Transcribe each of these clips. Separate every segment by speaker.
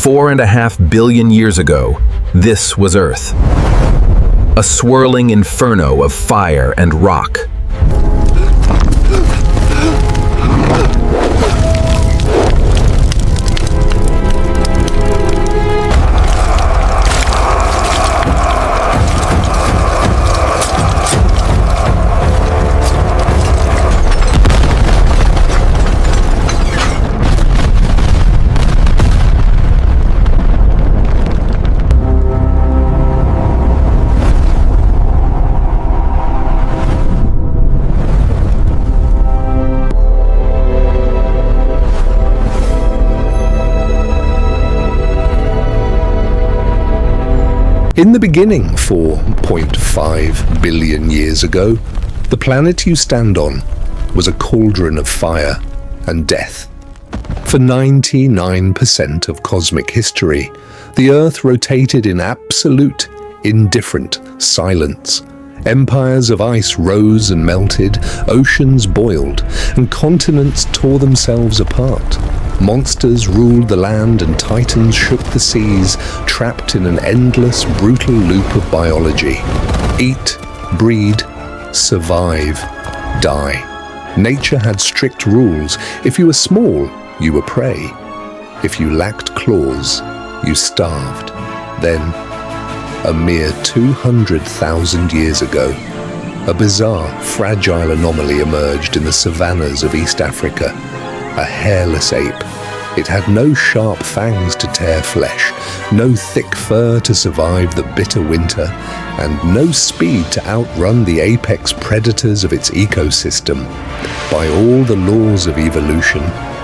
Speaker 1: 4.5 billion years ago, this was Earth. A swirling inferno of fire and rock.
Speaker 2: In the beginning, 4.5 billion years ago, the planet you stand on was a cauldron of fire and death. For 99% of cosmic history, the Earth rotated in absolute, indifferent silence. Empires of ice rose and melted, oceans boiled, and continents tore themselves apart. Monsters ruled the land and titans shook the seas, trapped in an endless, brutal loop of biology. Eat, breed, survive, die. Nature had strict rules. If you were small, you were prey. If you lacked claws, you starved. Then, a mere 200,000 years ago, a bizarre, fragile anomaly emerged in the savannas of East Africa. A hairless ape. It had no sharp fangs to tear flesh, no thick fur to survive the bitter winter, and no speed to outrun the apex predators of its ecosystem. By all the laws of evolution,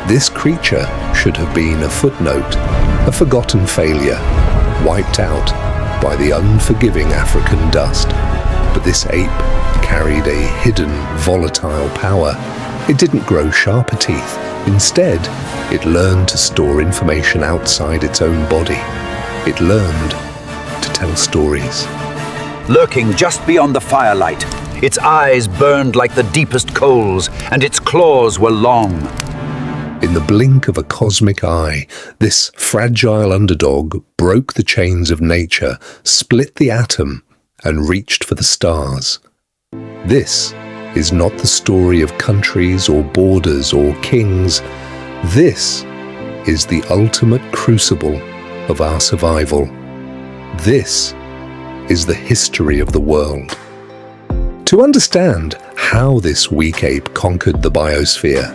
Speaker 2: this creature should have been a footnote, a forgotten failure, wiped out by the unforgiving African dust. But this ape carried a hidden, volatile power. It didn't grow sharper teeth. Instead, it learned to store information outside its own body. It learned to tell stories.
Speaker 3: Lurking just beyond the firelight, its eyes burned like the deepest coals, and its claws were long.
Speaker 2: In the blink of a cosmic eye, this fragile underdog broke the chains of nature, split the atom, and reached for the stars. This is not the story of countries or borders or kings. This is the ultimate crucible of our survival. This is the history of the world. To understand how this weak ape conquered the biosphere,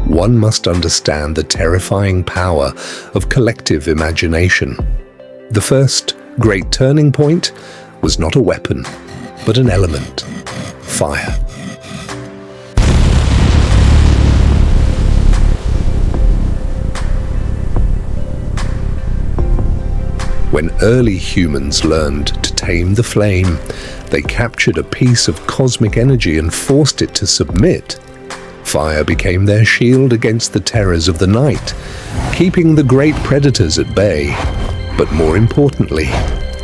Speaker 2: one must understand the terrifying power of collective imagination. The first great turning point was not a weapon, but an element: fire. When early humans learned to tame the flame, they captured a piece of cosmic energy and forced it to submit. Fire became their shield against the terrors of the night, keeping the great predators at bay. But more importantly,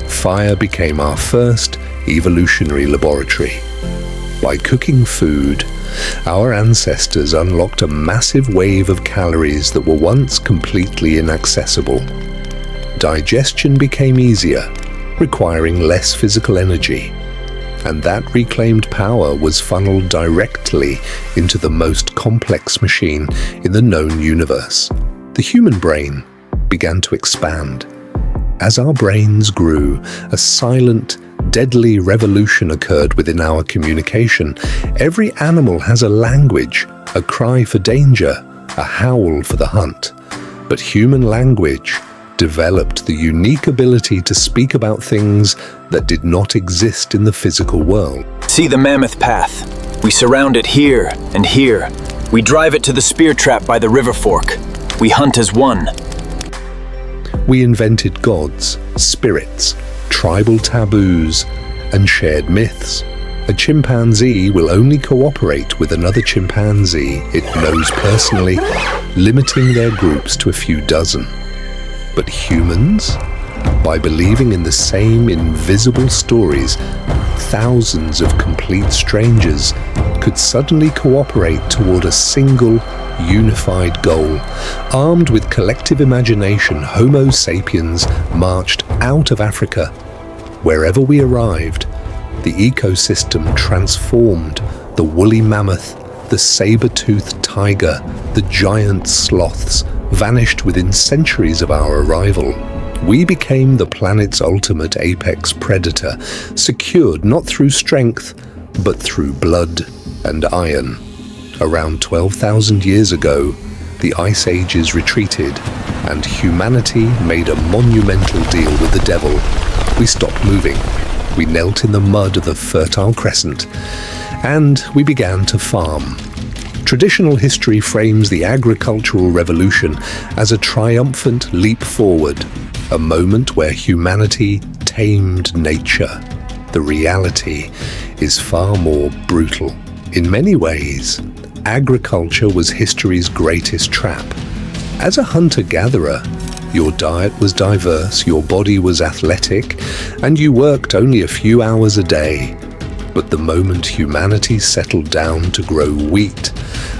Speaker 2: fire became our first evolutionary laboratory. By cooking food, our ancestors unlocked a massive wave of calories that were once completely inaccessible. Digestion became easier, requiring less physical energy, and that reclaimed power was funneled directly into the most complex machine in the known universe. The human brain began to expand. As our brains grew, a silent, deadly revolution occurred within our communication. Every animal has a language, a cry for danger, a howl for the hunt. But human language developed the unique ability to speak about things that did not exist in the physical world.
Speaker 3: See the mammoth path. We surround it here and here. We drive it to the spear trap by the river fork. We hunt as one.
Speaker 2: We invented gods, spirits, tribal taboos, and shared myths. A chimpanzee will only cooperate with another chimpanzee it knows personally, limiting their groups to a few dozen. But humans, by believing in the same invisible stories, thousands of complete strangers could suddenly cooperate toward a single, unified goal. Armed with collective imagination, Homo sapiens marched out of Africa. Wherever we arrived, the ecosystem transformed. The woolly mammoth, the saber-toothed tiger, the giant sloths vanished within centuries of our arrival. We became the planet's ultimate apex predator, secured not through strength, but through blood and iron. Around 12,000 years ago, the ice ages retreated, and humanity made a monumental deal with the devil. We stopped moving. We knelt in the mud of the Fertile Crescent, and we began to farm. Traditional history frames the agricultural revolution as a triumphant leap forward, a moment where humanity tamed nature. The reality is far more brutal. In many ways, agriculture was history's greatest trap. As a hunter-gatherer, your diet was diverse, your body was athletic, and you worked only a few hours a day. But the moment humanity settled down to grow wheat,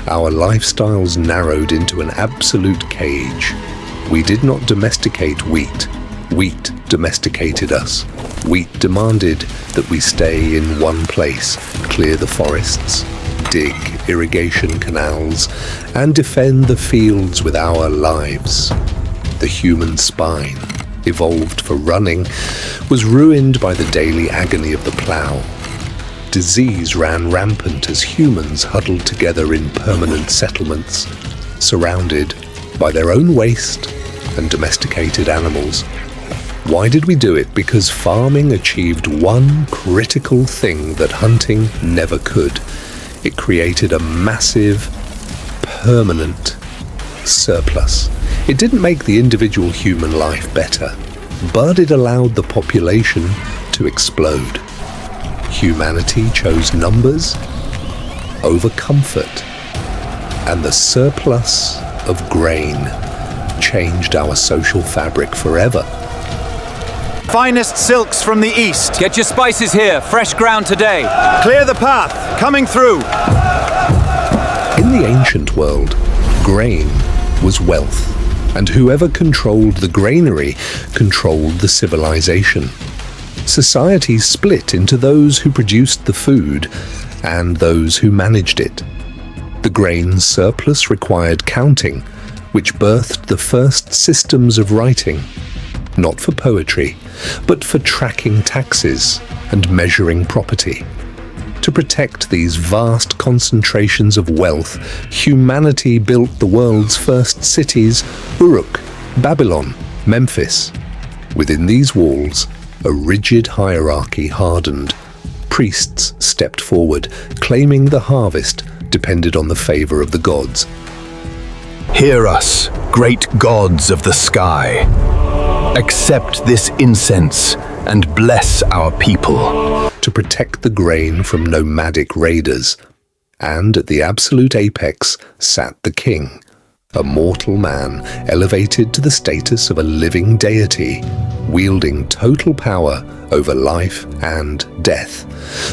Speaker 2: our lifestyles narrowed into an absolute cage. We did not domesticate wheat. Wheat domesticated us. Wheat demanded that we stay in one place, clear the forests, dig irrigation canals, and defend the fields with our lives. The human spine, evolved for running, was ruined by the daily agony of the plow. Disease ran rampant as humans huddled together in permanent settlements, surrounded by their own waste and domesticated animals. Why did we do it? Because farming achieved one critical thing that hunting never could. It created a massive, permanent surplus. It didn't make the individual human life better, but it allowed the population to explode. Humanity chose numbers over comfort, and the surplus of grain changed our social fabric forever.
Speaker 4: Finest silks from the east.
Speaker 5: Get your spices here, fresh ground today.
Speaker 4: Clear the path, coming through.
Speaker 2: In the ancient world, grain was wealth, and whoever controlled the granary controlled the civilization. Societies split into those who produced the food and those who managed it. The grain surplus required counting, which birthed the first systems of writing, not for poetry, but for tracking taxes and measuring property. To protect these vast concentrations of wealth, humanity built the world's first cities: Uruk, Babylon, Memphis. Within these walls, a rigid hierarchy hardened. Priests stepped forward, claiming the harvest depended on the favor of the gods.
Speaker 1: Hear us, great gods of the sky. Accept this incense and bless our people.
Speaker 2: To protect the grain from nomadic raiders. And at the absolute apex sat the king, a mortal man elevated to the status of a living deity, wielding total power over life and death.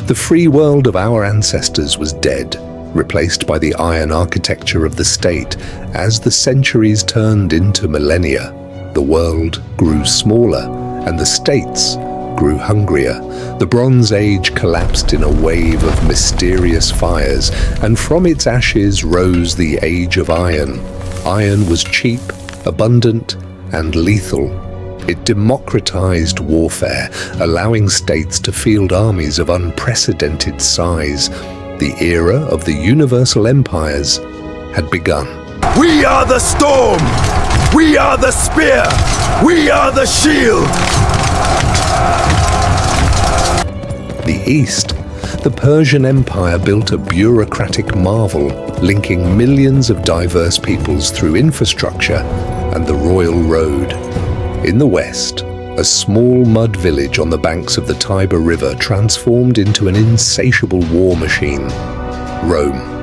Speaker 2: The free world of our ancestors was dead, replaced by the iron architecture of the state. As the centuries turned into millennia, the world grew smaller and the states grew hungrier. The Bronze Age collapsed in a wave of mysterious fires, and from its ashes rose the Age of Iron. Iron was cheap, abundant, and lethal. It democratized warfare, allowing states to field armies of unprecedented size. The era of the universal empires had begun.
Speaker 4: We are the storm! We are the spear! We are the shield!
Speaker 2: The East, the Persian Empire built a bureaucratic marvel, linking millions of diverse peoples through infrastructure and the royal road. In the West, a small mud village on the banks of the Tiber River transformed into an insatiable war machine. Rome.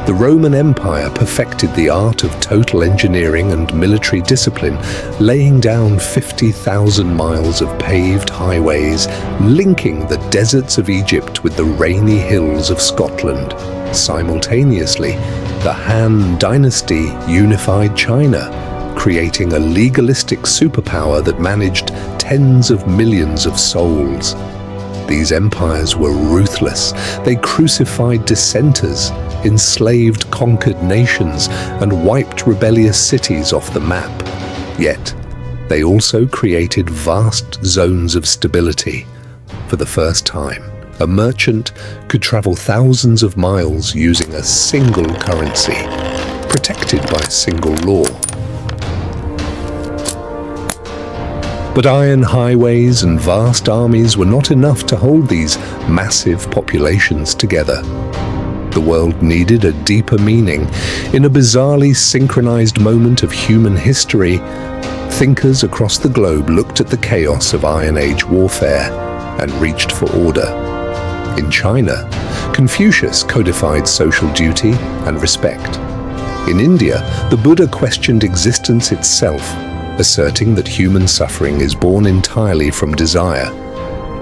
Speaker 2: The Roman Empire perfected the art of total engineering and military discipline, laying down 50,000 miles of paved highways, linking the deserts of Egypt with the rainy hills of Scotland. Simultaneously, the Han Dynasty unified China, creating a legalistic superpower that managed tens of millions of souls. These empires were ruthless. They crucified dissenters, enslaved conquered nations, and wiped rebellious cities off the map. Yet, they also created vast zones of stability. For the first time, a merchant could travel thousands of miles using a single currency, protected by a single law. But iron highways and vast armies were not enough to hold these massive populations together. The world needed a deeper meaning. In a bizarrely synchronized moment of human history, thinkers across the globe looked at the chaos of Iron Age warfare and reached for order. In China, Confucius codified social duty and respect. In India, the Buddha questioned existence itself, asserting that human suffering is born entirely from desire.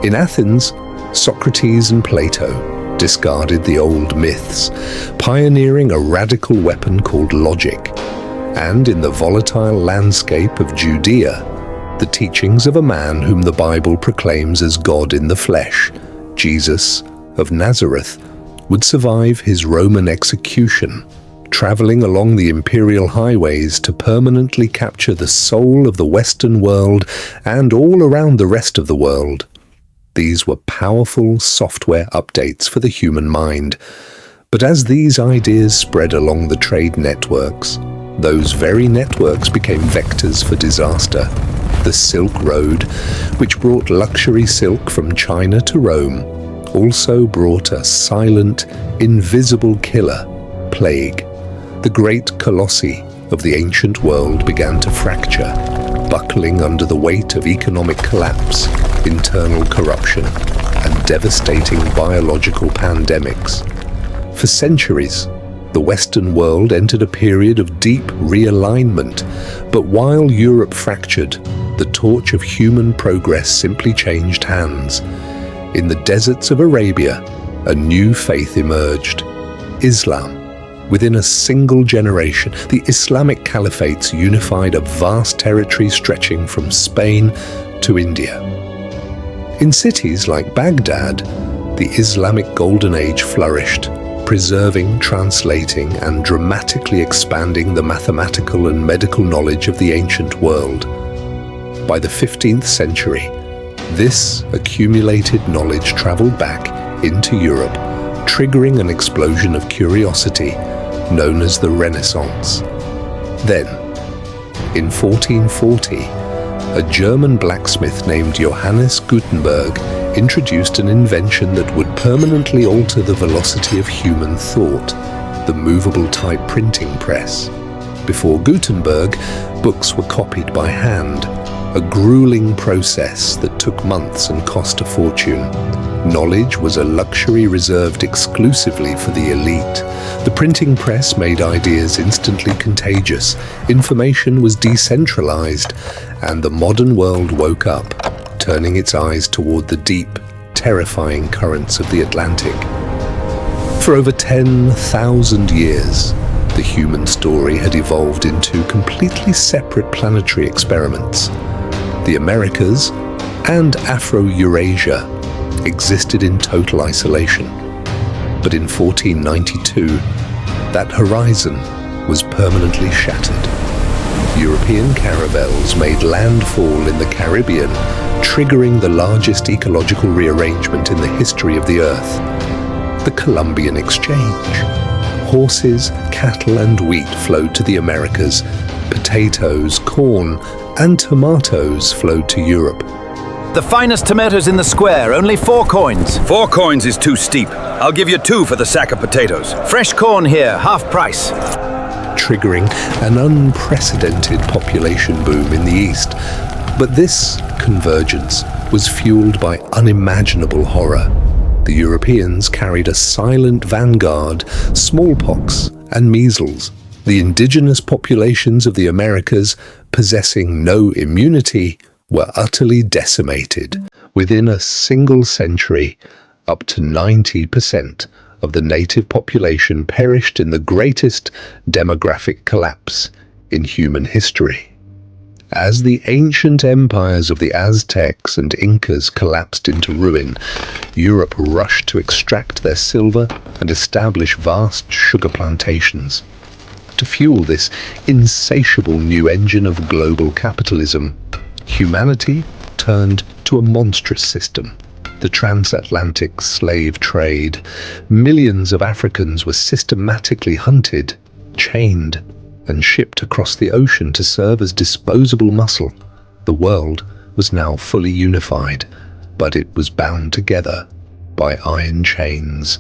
Speaker 2: In Athens, Socrates and Plato discarded the old myths, pioneering a radical weapon called logic. And in the volatile landscape of Judea, the teachings of a man whom the Bible proclaims as God in the flesh, Jesus of Nazareth, would survive his Roman execution, traveling along the imperial highways to permanently capture the soul of the Western world and all around the rest of the world. These were powerful software updates for the human mind. But as these ideas spread along the trade networks, those very networks became vectors for disaster. The Silk Road, which brought luxury silk from China to Rome, also brought a silent, invisible killer, plague. The great colossi of the ancient world began to fracture, buckling under the weight of economic collapse, internal corruption, and devastating biological pandemics. For centuries, the Western world entered a period of deep realignment, but while Europe fractured, the torch of human progress simply changed hands. In the deserts of Arabia, a new faith emerged: Islam. Within a single generation, the Islamic caliphates unified a vast territory stretching from Spain to India. In cities like Baghdad, the Islamic Golden Age flourished, preserving, translating, and dramatically expanding the mathematical and medical knowledge of the ancient world. By the 15th century, this accumulated knowledge traveled back into Europe, triggering an explosion of curiosity known as the Renaissance. Then, in 1440, a German blacksmith named Johannes Gutenberg introduced an invention that would permanently alter the velocity of human thought: the movable type printing press. Before Gutenberg, books were copied by hand, a grueling process that took months and cost a fortune. Knowledge was a luxury reserved exclusively for the elite. The printing press made ideas instantly contagious, information was decentralized, and the modern world woke up, turning its eyes toward the deep, terrifying currents of the Atlantic. For over 10,000 years, the human story had evolved into completely separate planetary experiments. The Americas and Afro-Eurasia existed in total isolation. But in 1492, that horizon was permanently shattered. European caravels made landfall in the Caribbean, triggering the largest ecological rearrangement in the history of the Earth: the Columbian Exchange. Horses, cattle, and wheat flowed to the Americas. Potatoes, corn, and tomatoes flowed to Europe.
Speaker 3: The finest tomatoes in the square, only 4 coins.
Speaker 4: 4 coins is too steep. I'll give you 2 for the sack of potatoes.
Speaker 3: Fresh corn here, half price.
Speaker 2: Triggering an unprecedented population boom in the East. But this convergence was fueled by unimaginable horror. The Europeans carried a silent vanguard: smallpox and measles. The indigenous populations of the Americas, possessing no immunity, were utterly decimated. Within a single century, up to 90% of the native population perished in the greatest demographic collapse in human history. As the ancient empires of the Aztecs and Incas collapsed into ruin, Europe rushed to extract their silver and establish vast sugar plantations. To fuel this insatiable new engine of global capitalism, humanity turned to a monstrous system: the transatlantic slave trade. Millions of Africans were systematically hunted, chained, and shipped across the ocean to serve as disposable muscle. The world was now fully unified, but it was bound together by iron chains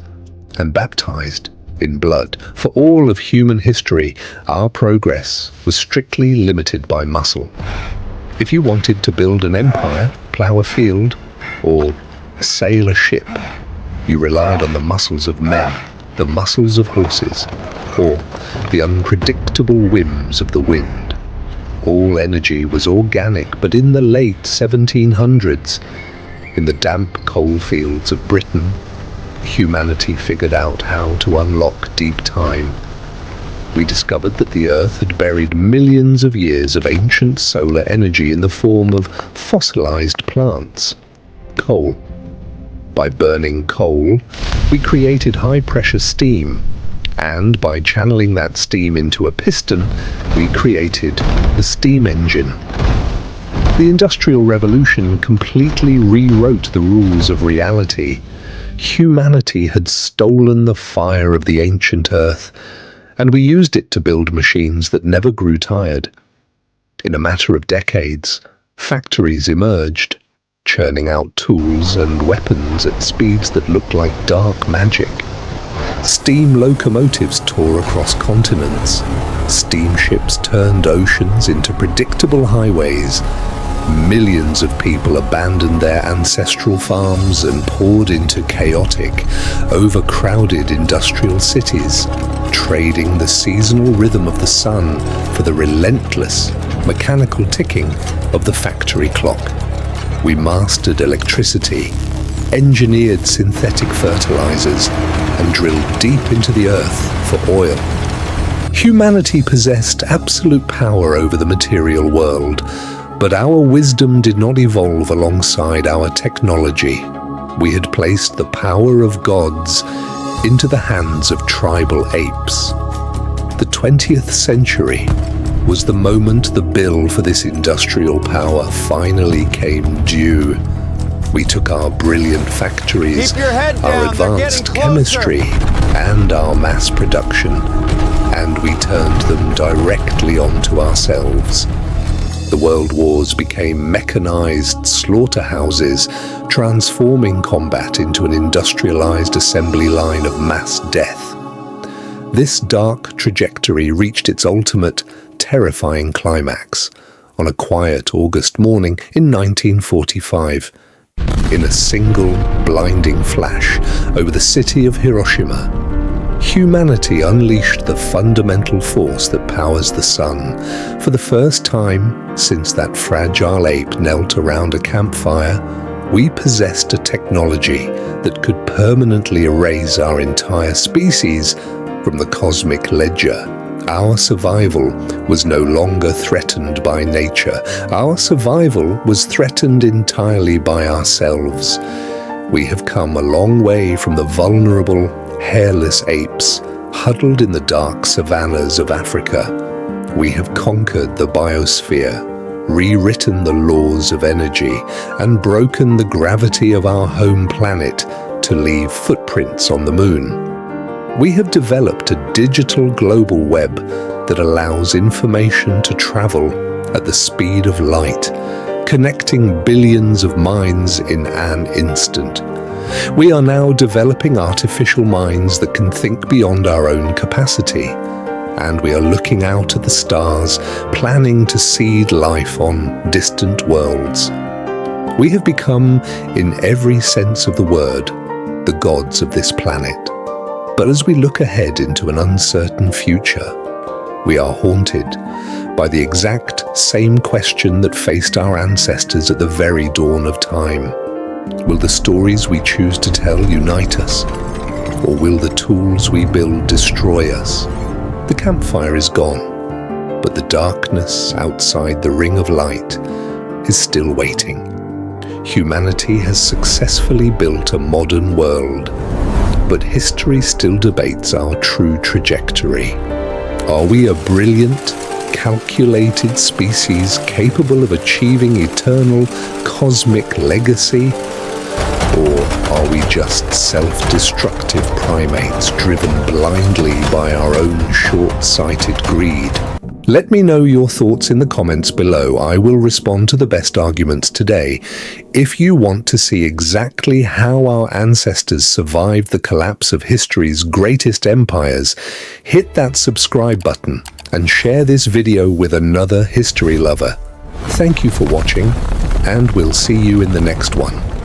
Speaker 2: and baptized in blood. For all of human history, our progress was strictly limited by muscle. If you wanted to build an empire, plow a field, or sail a ship, you relied on the muscles of men, the muscles of horses, or the unpredictable whims of the wind. All energy was organic, but in the late 1700s, in the damp coal fields of Britain, humanity figured out how to unlock deep time. We discovered that the Earth had buried millions of years of ancient solar energy in the form of fossilized plants, coal. By burning coal, we created high-pressure steam, and by channeling that steam into a piston, we created the steam engine. The Industrial Revolution completely rewrote the rules of reality. Humanity had stolen the fire of the ancient Earth, and we used it to build machines that never grew tired. In a matter of decades, factories emerged, churning out tools and weapons at speeds that looked like dark magic. Steam locomotives tore across continents. Steamships turned oceans into predictable highways. Millions of people abandoned their ancestral farms and poured into chaotic, overcrowded industrial cities, trading the seasonal rhythm of the sun for the relentless, mechanical ticking of the factory clock. We mastered electricity, engineered synthetic fertilizers, and drilled deep into the earth for oil. Humanity possessed absolute power over the material world, but our wisdom did not evolve alongside our technology. We had placed the power of gods into the hands of tribal apes. The 20th century was the moment the bill for this industrial power finally came due. We took our brilliant factories, our advanced chemistry, and our mass production, and we turned them directly onto ourselves. The world wars became mechanized slaughterhouses, transforming combat into an industrialized assembly line of mass death. This dark trajectory reached its ultimate, terrifying climax on a quiet August morning in 1945. In a single, blinding flash over the city of Hiroshima, humanity unleashed the fundamental force that powers the sun. For the first time since that fragile ape knelt around a campfire, we possessed a technology that could permanently erase our entire species from the cosmic ledger. Our survival was no longer threatened by nature. Our survival was threatened entirely by ourselves. We have come a long way from the vulnerable, hairless apes huddled in the dark savannas of Africa. We have conquered the biosphere, rewritten the laws of energy, and broken the gravity of our home planet to leave footprints on the moon. We have developed a digital global web that allows information to travel at the speed of light, connecting billions of minds in an instant. We are now developing artificial minds that can think beyond our own capacity, and we are looking out at the stars, planning to seed life on distant worlds. We have become, in every sense of the word, the gods of this planet. But as we look ahead into an uncertain future, we are haunted by the exact same question that faced our ancestors at the very dawn of time. Will the stories we choose to tell unite us? Or will the tools we build destroy us? The campfire is gone, but the darkness outside the ring of light is still waiting. Humanity has successfully built a modern world, but history still debates our true trajectory. Are we a brilliant, calculated species capable of achieving eternal cosmic legacy? Or are we just self-destructive primates driven blindly by our own short-sighted greed? Let me know your thoughts in the comments below. I will respond to the best arguments today. If you want to see exactly how our ancestors survived the collapse of history's greatest empires, hit that subscribe button and share this video with another history lover. Thank you for watching, and we'll see you in the next one.